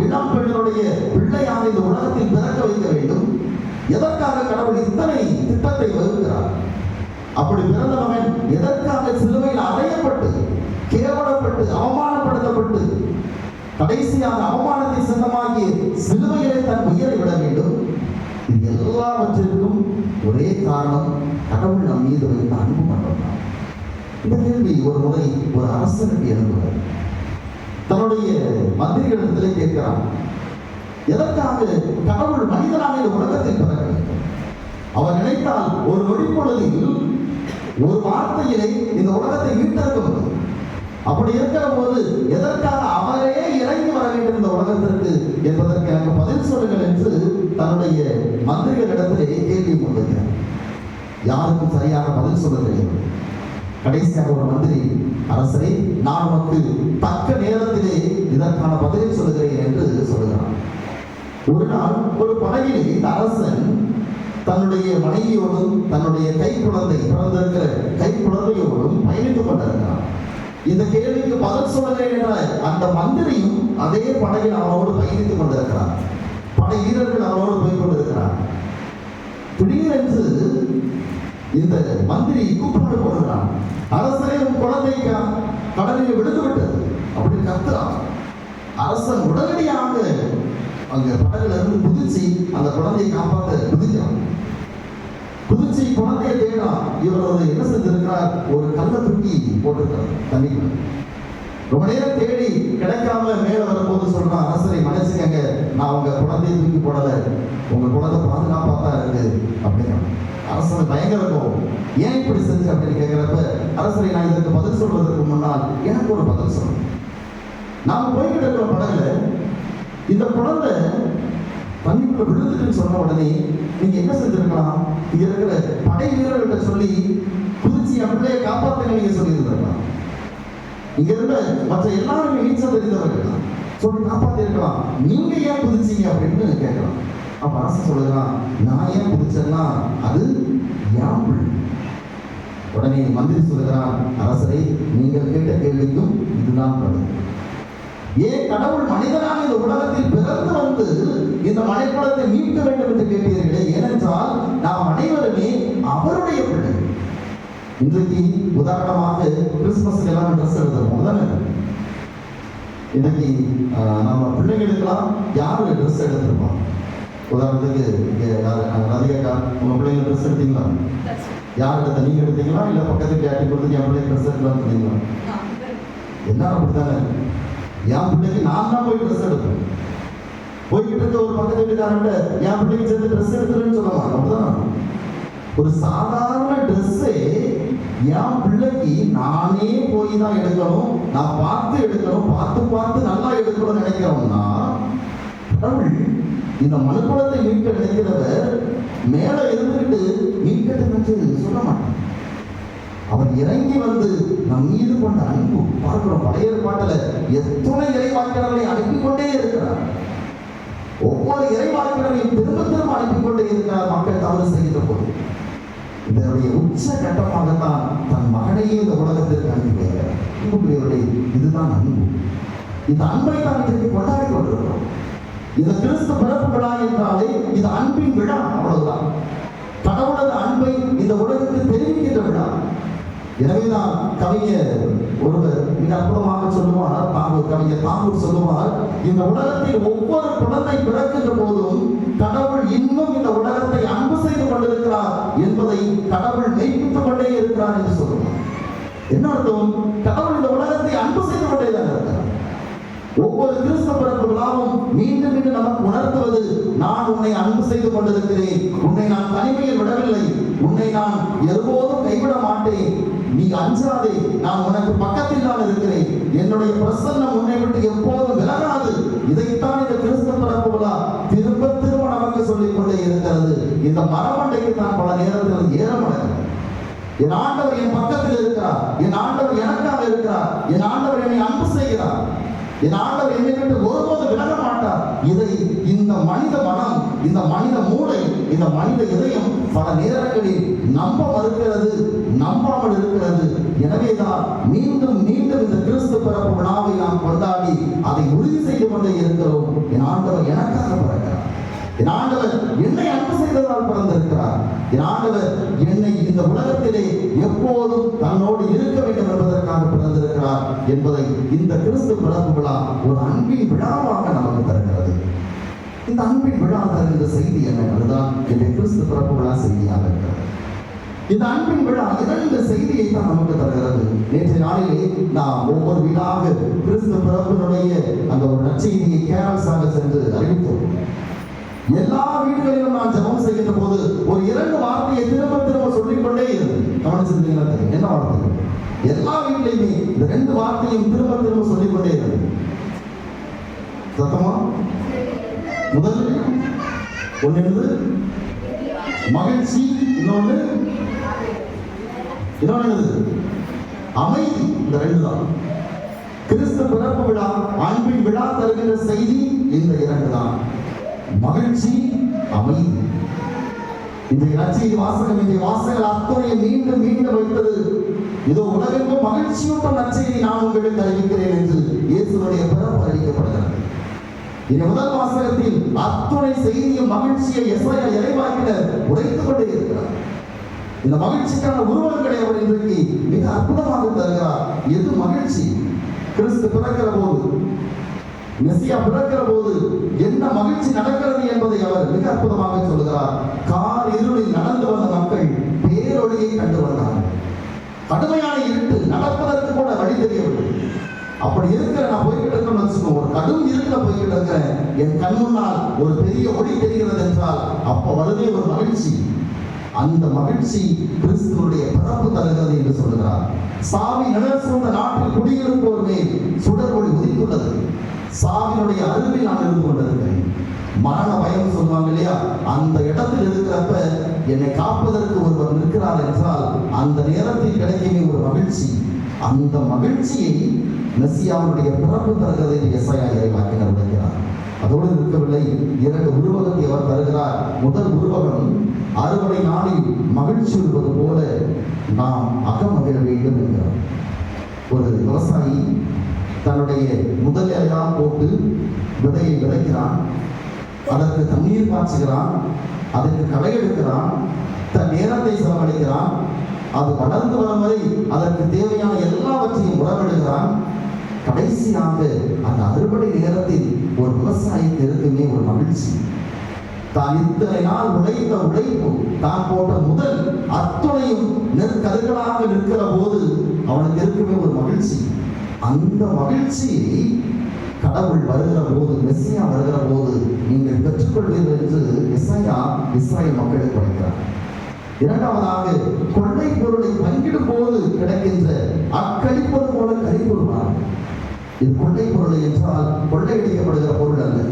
இளம் பெண்ணுடைய பிள்ளையாக இந்த உலகத்தில் பிறக்க வைக்க வேண்டும்? எதற்காக கடவுள் இத்தனை திட்டத்தை வகுக்கிறார்? அப்படி பிறந்த மகன் எதற்காக சிலுவையில் அறையப்பட்டு, கேவலப்பட்டு, அவமானப்படுத்தப்பட்டு, கடைசியாக அவமானத்தை சொந்தமாகிய சிலுவையிலே தன் உயிரை விட வேண்டும்? இது எல்லாவற்றிற்கும் ஒரே காரணம், கடவுள் நம் மீது வைத்த அன்பு மட்டும்தான். இந்த கேள்வி ஒரு முறை ஒரு அரசனுக்கு எழுந்துள்ளார். தன்னுடைய மந்திரிகளிடத்திலே கேட்கிறான், எதற்காக கடவுள் மனிதனாக இந்த உலகத்தில் பிறக்க வேண்டும்? அவர் நினைத்தால் ஒரு நொடி பொழுதில் ஒரு வார்த்தையிலே இந்த உலகத்தை மீட்டெடுக்க முடியும். அப்படி இருக்கிற போது எதற்காக அவரே இறங்கி வர வேண்டும் இந்த உலகத்திற்கு என்பதற்கு எனக்கு பதில் சொல்லுங்கள் என்று தன்னுடைய மந்திரிகளிடத்திலே கேள்வி கொண்டிருக்கிறார். யாருக்கும் சரியாக பதில் சொல்ல தெரியவில்லை. கடைசியாக ஒரு மந்திரி, அரசரே, நான் உனக்கு தக்க நேரத்திலே இதற்கான பதிலை சொல்லுகிறேன் என்று சொல்லுகிறான். ஒரு நாள் ஒரு படகிலே இந்த அரசன் தன்னுடைய மனைவியோடும் தன்னுடைய கை குழந்தை, பிறந்திருக்கிற கை குழந்தையோடும் பயணித்துக் கொண்டிருக்கிறான். இந்த கேள்விக்கு பதில் சொல்லுகிறேன் என்ற அந்த மந்திரியும் அதே படகில் அவனோடு பயணித்துக் கொண்டிருக்கிறார். படை வீரர்கள் அவனோடு போய் கொண்டிருக்கிறார். திடீரென்று இந்த மந்திரி கூப்பாடு போடுகிறான், அரசரே, உன் குழந்தை கடலில் விழுந்து விட்டது அப்படின்னு கத்துறான். அரசன் உடனடியாக அங்க படகுல இருந்து குதிச்சு அந்த குழந்தையை காப்பாற்ற குதிக்கிறான். குதிச்சு குழந்தையை தேடான். இவர் என்ன செஞ்சிருக்கிறார், ஒரு கல்லை தூக்கி போட்டிருக்கிறார் தண்ணிக்குள்ள. ரொம்ப நேரம் தேடி கிடைக்காம மேல வரும்போது சொல்றான், அரசரை மன்னிச்சுக்கங்க, நான் உங்க குழந்தையை தூக்கி போடல, உங்க குழந்தை பாதுகாப்பாத்தான் இருக்கு அப்படின்னா. அரசன் பயங்கர கோபம், ஏன் இப்படி செஞ்சு அப்படின்னு கேட்கிறப்ப, அரசரை, நான் இதற்கு பதில் சொல்வதற்கு முன்னால் எனக்கு ஒரு பதில் சொல்லணும். நாம போய்கிட்டு இருக்கிற படகுல இந்த குழந்தை தண்ணிக்குள்ள விழுந்துட்டுன்னு சொன்ன உடனே நீங்க என்ன செஞ்சிருக்கலாம், இங்க இருக்கிற படை வீரர்கிட்ட சொல்லி குதிச்சு என் பிள்ளையை காப்பாற்றுங்க நீங்க சொல்லியிருந்திருக்கலாம். இங்க இருந்த மற்ற எல்லாருமே நீச்சல் தெரிந்தவர்கள் தான் சொல்லி காப்பாற்றிருக்கலாம். நீங்க ஏன் குதிச்சீங்க அப்படின்னு கேட்கலாம். அப்ப அரசு சொல்லுகிறான், நான் ஏன் குதிச்சேன்னா அது என் பிள்ளை. உடனே மந்திரி சொல்லுகிறான், அரசரை, நீங்கள் கேட்ட கேள்விக்கும் இதுதான் பதில். ஏன் கடவுள் மனிதனாக இந்த உலகத்தில் பிறந்து வந்து இந்த மலைக்குளத்தை மீட்க வேண்டும் என்று கேட்டீர்களே? ஏனென்றால் நாம் அனைவருமே அவருடைய பிள்ளை. இன்றைக்கு உதாரணமாக கிறிஸ்துமஸுக்கு எல்லாம் ட்ரெஸ் எடுத்துருவோம் தானே. இன்னைக்கு நம்ம பிள்ளைகளுக்கெல்லாம் யாரு ட்ரெஸ் எடுத்திருப்போம்? உதாரணத்துக்கு இங்கே ராதிகா, உங்க பிள்ளைங்க ட்ரெஸ் எடுத்தீங்களா? யார் எடுத்த? நீங்க எடுத்தீங்களா இல்லை பக்கத்துக்கு யாட்டி கொடுத்து என் பிள்ளைங்க ட்ரெஸ் எடுக்கலாம்னு சொன்னீங்களா? எல்லாரும் அப்படித்தானே. என் பிள்ளைக்கு நான் தான் போய் ட்ரெஸ் எடுப்பேன். போய்கிட்டு இருக்க ஒரு பக்கத்து வீட்டுக்காரன்ட்ட என் பிள்ளைக்கு சேர்ந்து ட்ரெஸ் எடுத்துருன்னு சொல்லலாம். அப்படிதான். ஒரு சாதாரண ட்ரெஸ்ஸே என் பிள்ளைக்கு நானே போய் தான் எடுக்கணும், நான் பார்த்து எடுக்கணும், பார்த்து பார்த்து நல்லா எடுக்கணும்னு நினைக்கிறோம்னா, கடவுள் இந்த மனுக்குலத்தை மீட்க நினைக்கிறவர் மேல இருந்துகிட்டு மீட்கட்டு சொல்ல மாட்டார். அவர் இறங்கி வந்து நம் மீது கொண்ட அன்பு பார்க்கிறோம். பழைய ஏற்பாட்டில் எத்தனை இறைவாக்கினர்களை அனுப்பி கொண்டே இருக்கிறார். ஒவ்வொரு இறைவாக்கினரையும் திரும்ப திரும்ப அனுப்பிக் கொண்டே இருக்கிறார் மக்கள் தவறு செய்கின்ற போது. இதனுடைய உச்ச கட்டமாகத்தான் தன் மகனையே இந்த உலகத்திற்கு அனுப்பி வைக்கிறார். அன்புக்குரியவர்களே, இதுதான் அன்பு. இந்த அன்பை தான் இன்றைக்கு கொண்டாடி கொண்டிருக்கிறோம். இந்த கிறிஸ்து பிறப்பு விழா என்றாலே இது அன்பின் விழா, அவ்வளவுதான். கடவுளது அன்பை இந்த உலகத்துக்கு தெரிவிக்கின்ற விழா. எனவேதான் கவிஞர் ஒருவர் மிக அற்புதமாக சொல்லுவார், கவிஞர் தாகூர் சொல்லுவார், இந்த உலகத்தில் ஒவ்வொரு குழந்தை பிறக்கின்ற போதும் கடவுள் இன்னும் இந்த உலகத்தை அன்பு செய்து கொண்டிருக்கிறார் என்பதை கடவுள் மெய்ப்பித்துக் கொண்டே இருக்கிறார் என்று சொல்லுவார். என்ன அர்த்தம்? கடவுள் இந்த உலகத்தை அன்பு செய்து கொண்டே தான் இருக்கிறார். ஒவ்வொரு கிறிஸ்து பிறப்பு விழாவும் மீண்டும் மீண்டும் நமக்கு உணர்த்துவது, நான் உன்னை அன்பு செய்து கொண்டிருக்கிறேன், உன்னை நான் தனிமையில் விடவில்லை, உன்னை நான் எப்போதும் கைவிட மாட்டேன், நீ அஞ்சாதே, நான் உனக்கு பக்கத்தில் தான் இருக்கிறேன், என்னுடைய பிரசன்னம் உன்னை விட்டு எப்போதும் விலகாது. இதைத்தான் இந்த கிறிஸ்து பிறப்பு விழா திரும்ப திரும்ப நமக்கு சொல்லிக் கொண்டே இருக்கிறது. இந்த மரமண்டைக்கு தான் பல நேரத்தில் ஏறமடைகிறது. என் ஆண்டவர் என் பக்கத்தில் இருக்கிறார், என் ஆண்டவர் எனக்காக இருக்கிறார், என் ஆண்டவர் என்னை அன்பு செய்கிறார், என் ஆண்டவர் என்னை விட்டு ஒருபோது விலக மாட்டார். இதை இந்த மனித மனம், இந்த மனித மூளை, இந்த மனித இதயம் பல நேரங்களில் நம்ப மறுக்கிறது, நம்பாமல் இருக்கிறது. எனவேதான் மீண்டும் மீண்டும் இந்த கிறிஸ்து பிறப்பு விழாவை நாம் கொண்டாடி அதை உறுதி செய்து கொண்டே இருக்கிறோம். என் ஆண்டவர் எனக்காக பிறக்கிறார், என் ஆண்டவர் என்னை அன்பு செய்ததால் பிறந்திருக்கிறார், என் ஆண்டவர் என்னை இந்த உலகத்திலே எப்போதும் தன்னோடு இருக்க வேண்டும் என்பதற்காக பிறந்திருக்கிறார் என்பதை இந்த கிறிஸ்து பிறப்பு விழா ஒரு அன்பின் விழாவாக நமக்கு தருகிறது. இந்த அன்பின் விழா தருகின்ற செய்தி என்னவென்றுதான் இந்த கிறிஸ்து பிறப்பு விழா செய்தியாக இருக்கிறது. இந்த அன்பின் விழா இரண்டு செய்தியை தான் நமக்கு தருகிறது. நேற்றைய நாளிலே நாம் ஒவ்வொரு வீடாக கிறிஸ்து பிறப்பினுடைய அந்த ஒரு நற்செய்தியை கேரளசாக சென்று அறிவித்தோம். எல்லா வீடுகளிலும் நான் ஜெபம் செய்கின்ற போது ஒரு இரண்டு வார்த்தையை திரும்ப திரும்ப சொல்லிக்கொண்டே இருந்தேன். கவனிச்சிருந்தீங்களா? என்ன வார்த்தை? எல்லா வீட்டிலையுமே இந்த ரெண்டு வார்த்தையும் திரும்ப திரும்ப சொல்லிக்கொண்டே இருந்தேன். சத்தமா? முதல் ஒன்று மகிழ்ச்சி, இன்னொன்று அமைதி. இந்த ரெண்டு தான் கிறிஸ்து பிறப்பு விழா, அன்பின் விழா தருகின்ற செய்தி. இந்த இரண்டு தான், மகிழ்ச்சி, அமைதி. இந்த நற்செய்தி வாசகம், இந்த வாசகங்கள் அத்தனை மீண்டும் மீண்டும் வைத்தது, இதோ உலகெங்கும் மகிழ்ச்சியூட்டும் நற்செய்தி நான் உங்களுக்கு அறிவிக்கிறேன் என்று இயேசுவுடைய பிறப்பு அறிவிக்கப்படுகிறது. இந்த முதல் வாசகத்தில் அத்துணை செய்தியும் மகிழ்ச்சியை எஸ்ஐயா இறைவாக்கினர் உரைத்துக் கொண்டே இருக்கிறார். இந்த மகிழ்ச்சிக்கான உருவங்களை அவர் இன்றைக்கு மிக அற்புதமாக தருகிறார். எது மகிழ்ச்சி? கிறிஸ்து பிறக்கிற போது, மெசியா பிறக்கிற போது என்ன மகிழ்ச்சி நடக்கிறது என்பதை அவர் மிக அற்புதமாக சொல்கிறார். கார் இருளில் நடந்து வந்த மக்கள் பேரொளியை கண்டு வந்தார்கள். கடுமையான இருட்டு, நடப்பதற்கு கூட வழி தெரியவில்லை. அப்படி இருக்கிற நான் போய்கிட்டு இருக்கேன்னு வச்சுக்கோ, ஒரு கடும் இருட்டுல போய்கிட்டு இருக்கிறேன், என் கண் முன்னால் ஒரு பெரிய ஒளி தெரிகிறது என்றால் அப்ப வருதே ஒரு மகிழ்ச்சி. அந்த மகிழ்ச்சி கிறிஸ்துவனுடைய பிறப்பு தருகிறது என்று சொல்கிறார். சாவி நிழல் சூழ்ந்த நாட்டில் குடியிருப்போர் மேல் சுடர் ஒளி உதித்துள்ளது. சாவினுடைய அருகில் நான் இருந்து கொண்டிருக்கிறேன். மரண பயம் சொல்லுவாங்க இல்லையா, அந்த இடத்தில் இருக்கிறப்ப என்னை காப்பதற்கு ஒருவர் நிற்கிறார் என்றால் அந்த நேரத்தில் கிடைக்குமே ஒரு மகிழ்ச்சி. அந்த மகிழ்ச்சியை மெசியாவுடைய பிறப்பு தருகிறது என்று எஸ்ஐயா இறைவாக்கினர் உரைக்கிறார். அதோடு இருக்கவில்லை, இரண்டு உருவகத்தை அவர் தருகிறார். முதல் உருவகம், அறுவடை நாளில் மகிழ்ச்சி இருப்பது போல நாம் அகமகிழ வேண்டும் என்கிறார். ஒரு விவசாயி தன்னுடைய முதலையெல்லாம் போட்டு விதையை விதைக்கிறான், அதற்கு தண்ணீர் பாய்ச்சுகிறான், அதற்கு களை எடுக்கிறான், தன் நேரத்தை செலவழிக்கிறான், அது வளர்ந்து வரும் வரை அதற்கு தேவையான எல்லாவற்றையும் உறவிடுகிறான். கடைசியாக அந்த அறுவடை நேரத்தில் ஒரு விவசாயிக்கு இருக்குமே ஒரு மகிழ்ச்சி. தான் இத்தனை நாள் உழைத்த உழைப்பு, தான் போட்ட முதல் அத்துணையும் நெற்கதிர்களாக நிற்கிற போது அவனுக்கு இருக்குமே ஒரு மகிழ்ச்சி. அந்த மகிழ்ச்சியை கடவுள் வருகிற போது, மெசியா வருகிற போது நீங்கள் பெற்றுக்கொள்வீர்கள் என்று எஸ்ஐயா இஸ்ராயேல் மக்களுக்கு கொடுக்கிறார். இரண்டாவதாக, கொள்ளை பொருளை பங்கிடும் போது கிடைக்கின்ற அக்களிப்பது போல கழிப்பொருள். இது கொள்ளை பொருளை என்றால் கொள்ளையடிக்கப்படுகிற பொருள் அல்ல.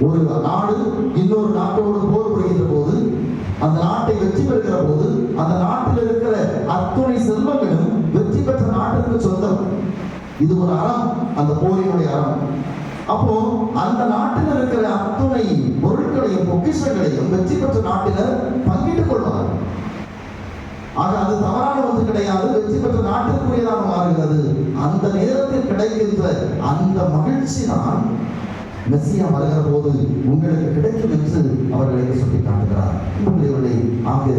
ஒரு நாடு இன்னொரு நாட்டோடு போர் புரிகின்ற போது, அந்த நாட்டை வெற்றி பெறுகிற போது, அந்த நாட்டில் இருக்கிற அத்துணை செல்வங்களும் வெற்றி பெற்ற நாட்டிற்கு சொந்தம். இது ஒரு அறம், அந்த போரினுடைய அறம். அப்போ அந்த நாட்டில் இருக்கிற அத்துணை பொருட்களையும் பொக்கிஷங்களையும் வெற்றி பெற்ற நாட்டினர் பங்கிட்டுக் கொள்வார்கள். ஆக அது தவறான ஒன்று கிடையாது, வெற்றி பெற்ற நாட்டிற்குரியதாக மாறுகிறது. அந்த நேரத்தில் கிடைக்கின்ற அந்த மகிழ்ச்சி தான் மெஸ்ஸியா வருகிற போது உங்களுக்கு கிடைக்கும் என்று அவர்களுக்கு சொல்லி காட்டுகிறார். ஆக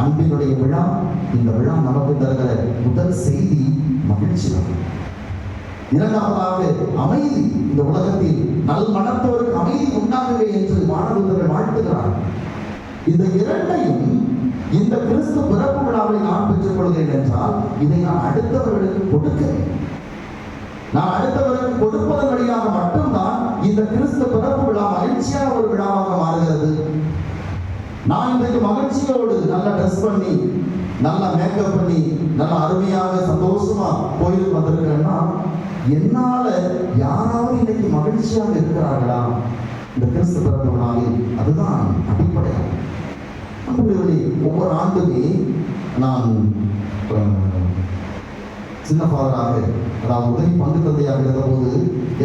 அன்பினுடைய விழா, இந்த விழா நமக்கு தருகிற முதல் செய்தி மகிழ்ச்சி தான். இரண்டாவதாக அமைதி. இந்த உலகத்தில் நல் மனத்தோருக்கு அமைதி உண்டாகவே என்று மாணவர்கள் வாழ்த்துகிறார். இந்த இரண்டையும் இந்த கிறிஸ்து பிறப்பு விழாவை நான் பெற்றுக் கொள்கிறேன் என்றால் இதை நான் அடுத்தவர்களுக்கு கொடுக்க வேண்டும். நான் அடுத்தவர்களுக்கு கொடுப்பதன் வழியாக மட்டும்தான் இந்த கிறிஸ்து பிறப்பு விழா மகிழ்ச்சியான ஒரு விழாவாக மாறுகிறது. நான் இன்றைக்கு மகிழ்ச்சியோடு நல்லா ட்ரெஸ் பண்ணி, நல்லா மேக்கப் பண்ணி, நல்லா அருமையாக சந்தோஷமா கோயிலுக்கு வந்திருக்கிறேன்னா என்னால யாராவது இன்னைக்கு மகிழ்ச்சியாக இருக்கிறார்களா இந்த கிறிஸ்து பிறப்பு விழாவில்? அதுதான் அடிப்படையாகும். ஒவ்வொரு ஆண்டுமே நான் சின்ன ஃபாதராக, அதாவது உதவி பங்கு தந்தையாக இருந்த போது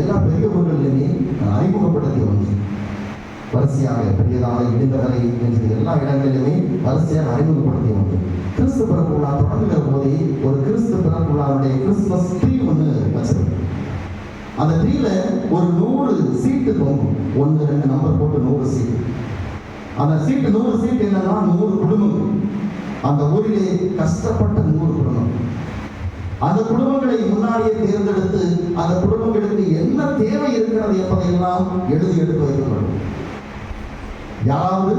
எல்லா பெரியவர்களுமே அறிமுகப்படுத்தி ஒன்று வரிசையாக பெரியதாக இடிந்தவரை என்று எல்லா இடங்களிலுமே வரிசையாக அறிமுகப்படுத்திய ஒன்று. கிறிஸ்து பிறப்பு விழா தொடங்குகிற போதே ஒரு கிறிஸ்து பிறப்பு விழாவுடைய கிறிஸ்துமஸ் ட்ரீ ஒன்று வச்சிருக்கேன். அந்த ட்ரீல ஒரு 100 சீட்டு தொங்கும். 1 2 நம்பர் போட்டு 100 சீட்டு. அந்த சீட்டு 100 சீட்டு என்னன்னா 100 குடும்பங்கள். அந்த ஊரிலே கஷ்டப்பட்ட 100 குடும்பம். அந்த குடும்பங்களை முன்னாடியே தேர்ந்தெடுத்து அந்த குடும்பங்களுக்கு என்ன தேவை இருக்கிறது என்பதையெல்லாம் எடுத்து வைக்கப்படும். யாராவது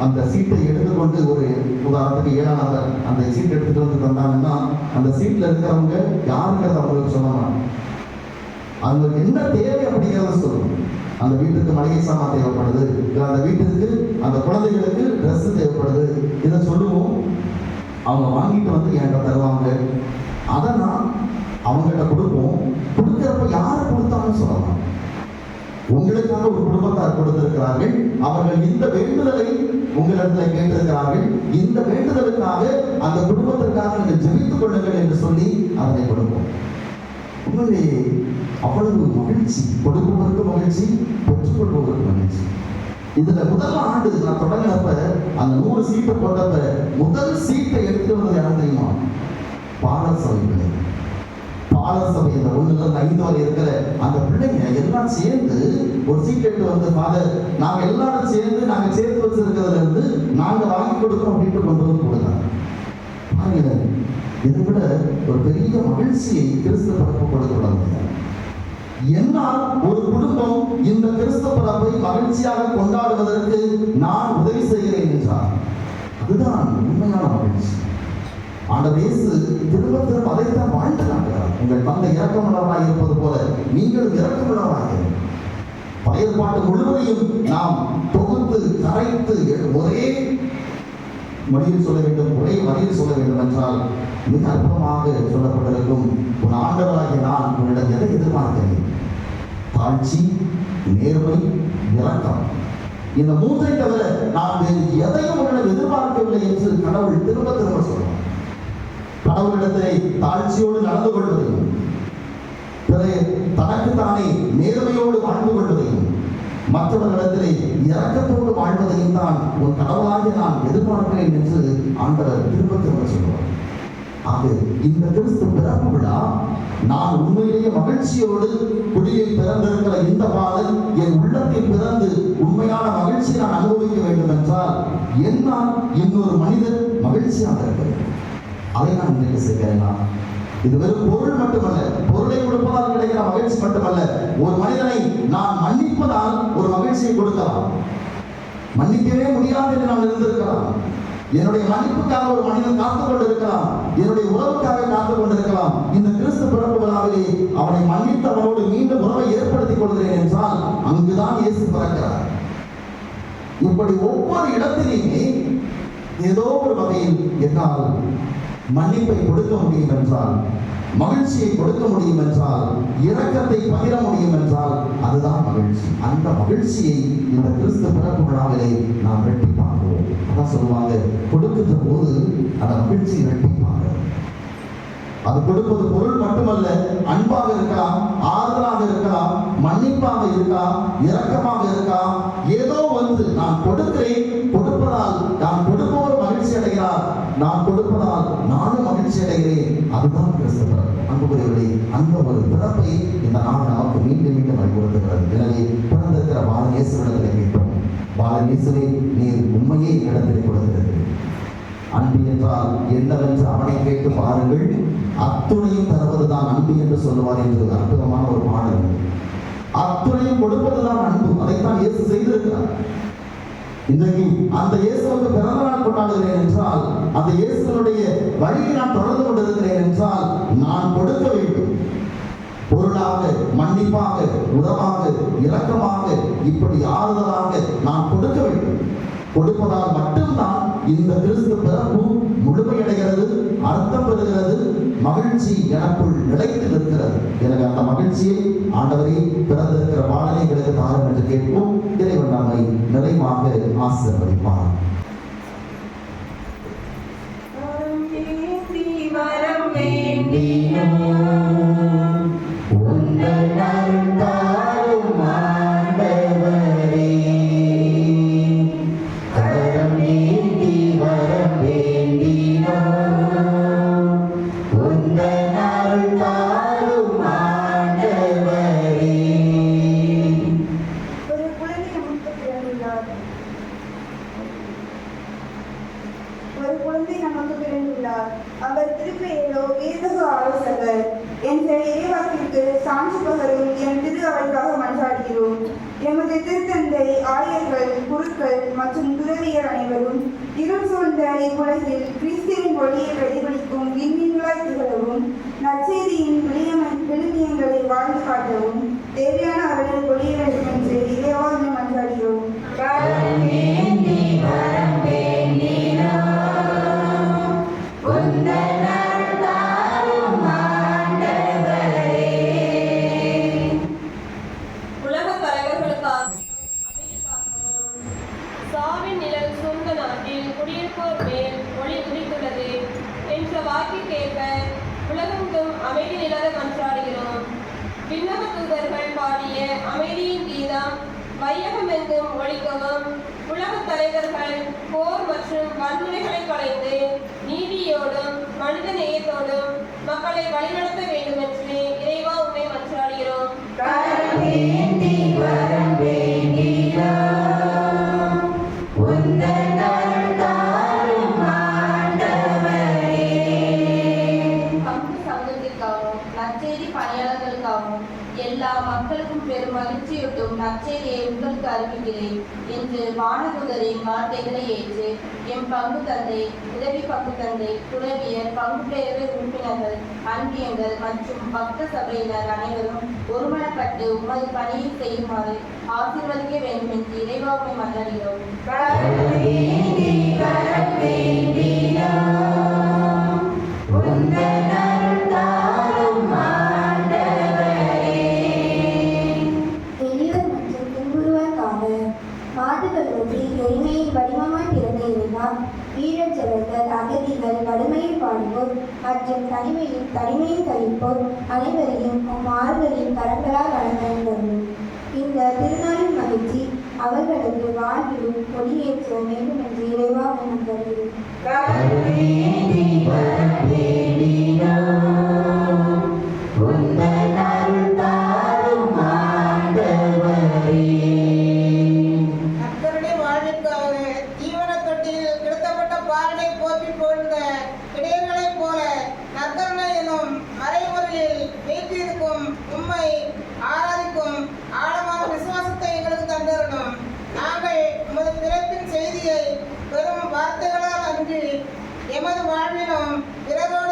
அந்த சீட்டை எடுத்துக்கொண்டு, ஒரு உதாரணத்துக்கு 7ஆம் நபர் அந்த சீட்டை எடுத்துட்டு வந்து தந்தாங்கன்னா அந்த சீட்ல இருக்கிறவங்க யாருங்கிறத அவங்களுக்கு சொல்லலாம். அவங்களுக்கு என்ன தேவை அப்படிங்கிறத சொல்லணும். அந்த வீட்டுக்கு மளிகை சாமான் தேவைப்படுது, அந்த வீட்டுக்கு அந்த குழந்தைகளுக்கு ட்ரெஸ் தேவைப்படுது, இதை சொல்லுவோம். அவங்க வாங்கிட்டு வந்து என்கிட்ட தருவாங்க. அதை நான் அவங்ககிட்ட கொடுப்போம். கொடுக்கிறப்ப யார் கொடுத்தாங்கன்னு சொல்லலாம். உங்களுக்காக ஒரு குடும்பத்தார் கொடுத்திருக்கிறார்கள், அவர்கள் இந்த வேண்டுதலை உங்களிடத்தில் கேட்டிருக்கிறார்கள், இந்த வேண்டுதலுக்காக அந்த குடும்பத்திற்காக நீங்கள் ஜெபித்துக் கொள்ளுங்கள் என்று சொல்லி அதனை கொடுப்போம். உண்மையிலேயே அவ்வளவு மகிழ்ச்சி, கொடுப்பதற்கு மகிழ்ச்சி, பெற்றுக்கொள்வதற்கு மகிழ்ச்சி. இதுல முதல் ஆண்டு நான் தொடங்கினப்ப அந்த 100 சீட்டை போட்டப்ப முதல் சீட்டை எடுத்து வந்தது யாரும் தெரியுமா? பாலர் சபை பிள்ளை. பாலர் சபை இந்த 1 முதல் 5 வரை இருக்கிற அந்த பிள்ளைங்க எல்லாம் சேர்ந்து ஒரு சீட் எடுத்து வந்து, ஃபாதர் நாங்க எல்லாரும் சேர்ந்து நாங்க சேர்த்து வச்சிருக்கிறதுல இருந்து நாங்க வாங்கி கொடுக்கிறோம் அப்படின்ட்டு கொண்டு வந்து கொடுத்தாங்க. இதை விட ஒரு பெரிய மகிழ்ச்சியை கிறிஸ்து பிறப்பு கொடுக்க முடியாது. என்னால் ஒரு குடும்பம் இந்த கிறிஸ்து பிறப்பை மகிழ்ச்சியாக கொண்டாடுவதற்கு நான் உதவி செய்கிறேன் என்றார் அதுதான் உண்மையான மகிழ்ச்சி. ஆண்டவர் இயேசு திரும்ப திரும்ப அதைத்தான் வாழ்ந்து காட்டுகிறார். உங்கள் தந்தை இரக்கமுள்ளவராய் இருப்பது போல நீங்களும் இரக்கமுள்ளவராக. பழைய பாட்டு முழுவதையும் நாம் தொகுத்து கரைத்து ஒரே மொழியில் சொல்ல வேண்டும், ஒரே வரியில் சொல்ல வேண்டும் என்றால் மிக அற்பமாக சொல்லப்பட்டிருக்கும். உன் ஆண்டவராகிய நான் உன்னிடம் எதை எதிர்பார்க்கிறேன்? தாழ்ச்சி, நேர்மை, இரக்கம். இந்த 3ஐ தவிர நான் வேறு எதையும் உன்னிடம் எதிர்பார்க்கவில்லை என்று கடவுள் திரும்ப திரும்ப சொல்லுவார். கடவுளிடத்திலே தாழ்ச்சியோடு நடந்து கொள்வதையும், தனக்குத்தானே நேர்மையோடு வாழ்ந்து கொள்வதையும், மற்றவர்களிடத்திலே இரக்கத்தோடு வாழ்வதையும் தான் உன் கடவுளாக நான் எதிர்பார்க்கிறேன் என்று ஆண்டவர் திரும்ப திரும்ப சொல்லுவார். ஆக இந்த கிறிஸ்து பிறப்பு விழா நான் உண்மையிலேயே மகிழ்ச்சியோடு குடியில் பிறந்திருக்கிற இந்த பாலன் என் உள்ளத்தில் பிறந்து உண்மையான மகிழ்ச்சியை நான் அனுபவிக்க வேண்டும் என்றால் என்னால் இன்னொரு மனிதர் மகிழ்ச்சியாக இருக்கிறது. அதை நான் இன்றைக்கு செய்கிறேன். இது வெறும் பொருள் மட்டுமல்ல, பொருளை கொடுப்பதால் கிடைக்கிற மகிழ்ச்சி மட்டுமல்ல, ஒரு மனிதனை நான் மன்னிப்பதால் ஒரு மகிழ்ச்சியை கொடுக்கலாம். மன்னிக்கவே முடியாது என்று நான் இருந்திருக்கலாம். என்னுடைய மன்னிப்புக்காக ஒரு மனிதன் காத்துக் கொண்டிருக்கலாம், என்னுடைய உறவுக்காக காத்துக் கொண்டிருக்கலாம். இந்த கிறிஸ்து பிறப்பு விழாவிலே அவனை மன்னித்து அவனோடு மீண்டும் உறவை ஏற்படுத்திக் கொள்கிறேன் என்றால் அங்குதான் இயேசு பிறக்கிறார். இப்படி ஒவ்வொரு இடத்திலேயுமே ஏதோ ஒரு வகையில் என்னால் மன்னிப்பை கொடுக்க முடியும் என்றால், மகிழ்ச்சியை கொடுக்க முடியும் என்றால், இரக்கத்தை பகிர முடியும் என்றால் அதுதான் மகிழ்ச்சி. அந்த மகிழ்ச்சியை இந்த கிறிஸ்து பிறப்பு விழாவிலே நாம் ரெட்டிப்பாக்குவோம். அதான் சொல்லுவாங்க, கொடுக்கின்ற போது அந்த மகிழ்ச்சி ரெட்டிப்பாங்க. அது கொடுப்பது பொருள் மட்டுமல்ல, அன்பாக இருக்கலாம், ஆறுதலாக இருக்கலாம், மன்னிப்பாக இருக்கலாம், இரக்கமாக இருக்கலாம். ஏதோ ஒன்று நான் கொடுக்கிறேன், கொடுப்பதால் நான் கொடுப்பவர் மகிழ்ச்சி அடைகிறார், நான் கொடுப்பதால் நானும் மகிழ்ச்சி அடைகிறேன். அதுதான் கிறிஸ்தவர். அன்புக்குரியவர்களே, அந்த ஒரு பிறப்பை இந்த நாள் நமக்கு மீண்டும் மீண்டும் வலியுறுத்துகிறது. எனவே பிறந்திருக்கிற பாலன் இயேசுவிடத்தில் கேட்டோம், பாலன் இயேசுவே, நீர் உண்மையே இடத்தில் கொடுக்கிறது. அன்பு என்றால் என்னவென்று அவனை கேட்டு பாருங்கள், அத்துணையும் தருவதுதான் அன்பு என்று சொல்லுவார் என்று அற்புதமான ஒரு பாடல். அத்துணையும் கொடுப்பதுதான் அன்பு. அதைத்தான் இயேசு செய்திருக்கிறார். இன்றைக்கு அந்த இயேசுவுக்கு பிறந்த நாள் கொண்டாடுகிறேன் என்றால், அந்த இயேசுனுடைய வழியை நான் தொடர்ந்து கொண்டிருக்கிறேன் என்றால், நான் கொடுக்க வேண்டும். பொருளாக, மன்னிப்பாக, உறவாக, இரக்கமாக, இப்படி ஆறுதலாக நான் கொடுக்க வேண்டும். கொடுப்பதால் மட்டும்தான் இந்த கிறிஸ்து பிறப்பு முழுமையடைகிறது, அர்த்தம் பெறுகிறது, மகிழ்ச்சி எனக்குள் நிலைத்து நிற்கிறது. எனவே அந்த மகிழ்ச்சியை ஆண்டவரே பிறந்திருக்கிற பாலனை எங்களுக்கு தாரும் என்று கேட்போம். இறைவன் நம்மை நிறைவாக ஆசீர்வதிப்பார். ஒரு குழந்தை நமக்கு பிறந்துள்ளார். அவர் திருப்பெயரோ வேதக ஆலோசகர் என்ற இறைவாக்கிற்கு சான்று பகரும் என் திரு அவைக்காக மன்றாடுகிறோம். எமது திருத்தந்தை, ஆயர்கள், குருக்கள் மற்றும் துறவியர் அனைவரும் இருள் சூழ்ந்த இவ்வுலகில் கிறிஸ்துவின் ஒளியை பிரதிபலிக்கும் விண்மீன்களாய் திகழவும், நற்செய்தியின் விழுமியங்களை வாழ்ந்து காட்டவும் தேவையான அவர்கள் பொழிய வேண்டும் என்று இறைவாக மன்றாடுகிறோம். சாவின் நிழல் சூழ்ந்த நாட்டில் குடியிருப்போர் மேல் ஒளி உதித்துள்ளது என்ற வாக்கிற்கேற்ப உலகெங்கும் அமைதி நிலவ மன்றாடுகிறோம். விண்ணக தூதர்கள் பாடிய அமைதியின் கீதம் வையகமெங்கும் ஒலிக்கவும், உலகத் தலைவர்கள் போர் மற்றும் வன்முறைகளை களைந்து நீதியோடும் மனித நேயத்தோடும் மக்களை வழிநடத்த வேண்டும் என்று இறைவா உம்மை மன்றாடுகிறோம். பங்கு சங்கத்திற்காகவும் நற்செய்தி பணியாளர்களுக்காகவும் எல்லா மக்களுக்கும் பெரும் மகிழ்ச்சியூட்டும் நற்செய்தியை உங்களுக்கு அறிவிக்கிறேன் என்று வானதூதரின் வார்த்தைகளை ஏற்று எம் பங்கு தந்தை, உதவி பங்கு தந்தை, துறவியர், பங்கு பேரவை உறுப்பினர்கள், அன்பியங்கள் மற்றும் பக்த சபையினர் அனைவரும் ஒருமனப்பட்டு உமது பணியை செய்யுமாறு ஆசீர்வதிக்க வேண்டும் என்று இறைவாமை மன்றாடுகிறோம். எளியவர் மற்றும் துன்புறுவோருக்காக மாட்டுகளுக்கு எளிமையின் வடிவமாய் பிறந்த இறைவா, வீரச்செவர்கள், அகதிகள், வறுமையில் பாடுவோர் மற்றும் தனிமையில் கழிப்போர் அனைவரையும் உம் ஆறுதலின் கரங்களால் வழங்குகிறோம். இந்த திருநாளின் மகிழ்ச்சி அவர்களது வாழ்விலும் ஒளியேற்ற வேண்டும் என்று இறைவா மன்றாடுகிறோம். நற்கருணை வாழ்விற்காக ஜீவன தொட்டியில் கிடத்தப்பட்ட பாலனை போற்றி போழ்ந்த இடையர்களைப் போல நற்கருணை எனும் மறைமுறையில் வீற்றிருக்கும் உம்மை ஆராதிக்கும் ஆழமான விசுவாசத்தை எங்களுக்கு தந்திரணும். நாங்கள் உமது பிறப்பின் செய்தியை வெறும் வார்த்தைகளால் அன்றி எமது வாழ்விலும் பிறரோடு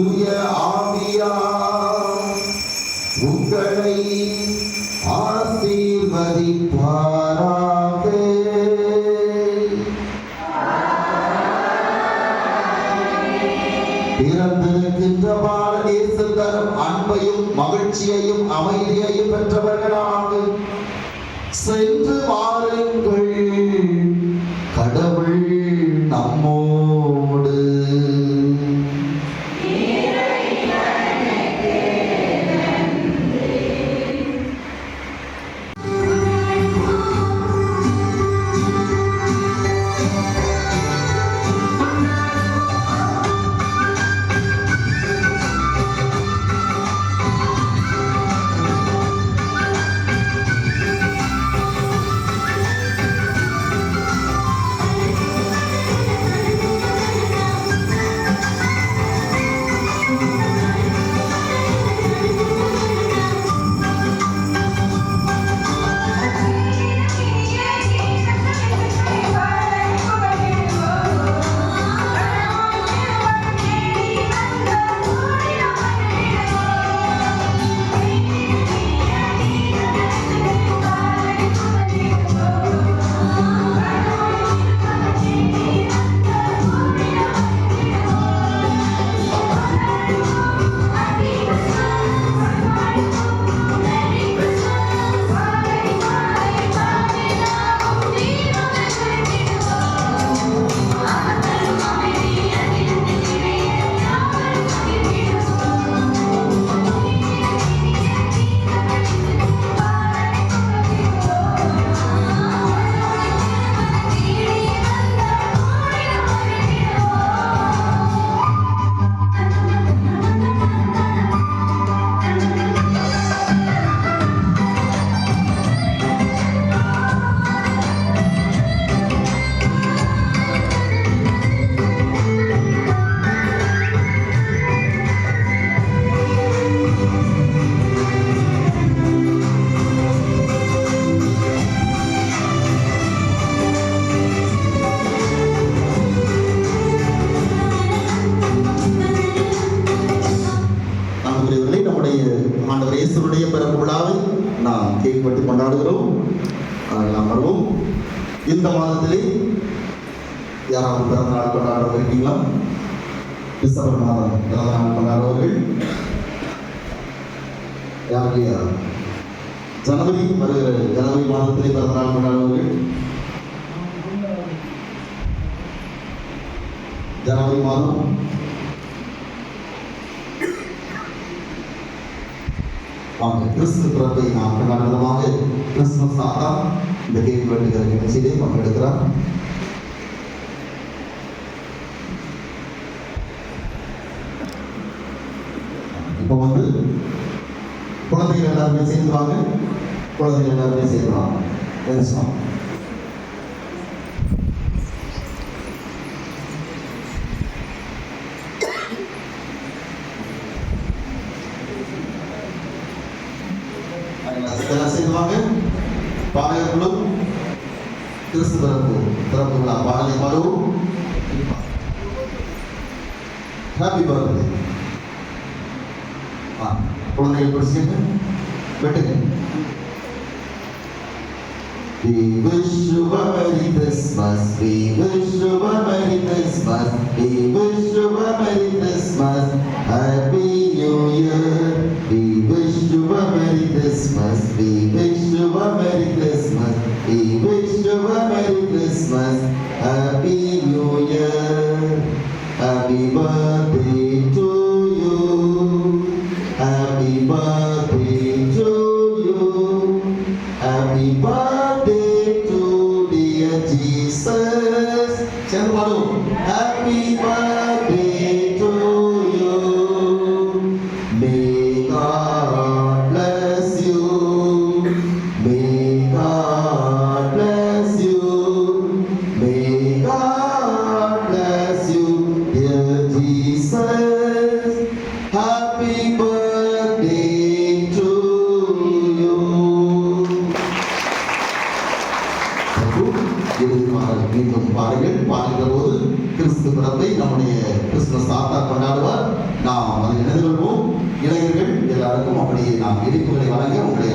தூய ஆவியார் உங்களை ஆசீர்வதிப்பாராக. பிறந்திருக்கின்ற பாலன் இயேசு தரும் அன்பையும் மகிழ்ச்சியையும் அமைதியையும் பெற்றவர்களாக சென்று வாருங்கள். கடவுள் நம்மோடு. ஆண்டவர் இயேசுவுடைய பிறப்பு விழாவை நாம் கேக் வெட்டி கொண்டாடுகிறோம். நாம் வருவோம். இந்த மாதத்திலே யாராவது பிறந்த நாள் கொண்டாட இருக்கீங்களா? டிசம்பர் மாதம் பிறந்த நாள் கொண்டாடுவர்கள் யாருக்கு? ஜனவரி வருகிற ஜனவரி மாதத்திலே பிறந்த நாள் கொண்டாடுவர்கள் ஜனவரி மாதம் கிறிஸ்து பிறப்பை நாம் கொண்டாடும் விதமாக கிறிஸ்துமஸ் தாத்தா இந்த கேக் வெட்டுகிற நிகழ்ச்சியிலே பங்கெடுக்கிறார். இப்போ குழந்தைகள் எல்லாருமே சேர்ந்து வாங்க. குழந்தைகள் எல்லாருமே சேர்ந்து வாங்க. எல்லாம் செய்வாங்க. பாடகர்களும் கிறிஸ்து பிறப்பு விழா பாடலை பாடுவோம். Happy birthday. குழந்தைகள் படிச்சுங்க வெட்டுங்க. We wish you a Merry Christmas. We wish you a Merry Christmas. We wish you a Merry Christmas. Happy New Year. We wish you a Merry Christmas. We wish you a Merry Christmas. We wish you a Merry Christmas. Happy New Year. Happy birthday to you. Happy birthday to you. Happy birthday to dear Jesus. Happy birthday to you. May God bless you. May God bless you. May God bless you, dear Jesus. Happy birthday to you. மீண்டும் பாருங்கள். பாருகிற போது கிறிஸ்து பிறப்பை நம்முடைய கிறிஸ்துமஸ் தாத்தா கொண்டாடுவார். நாம் நாம் இனிப்புகளை வழங்க உங்களை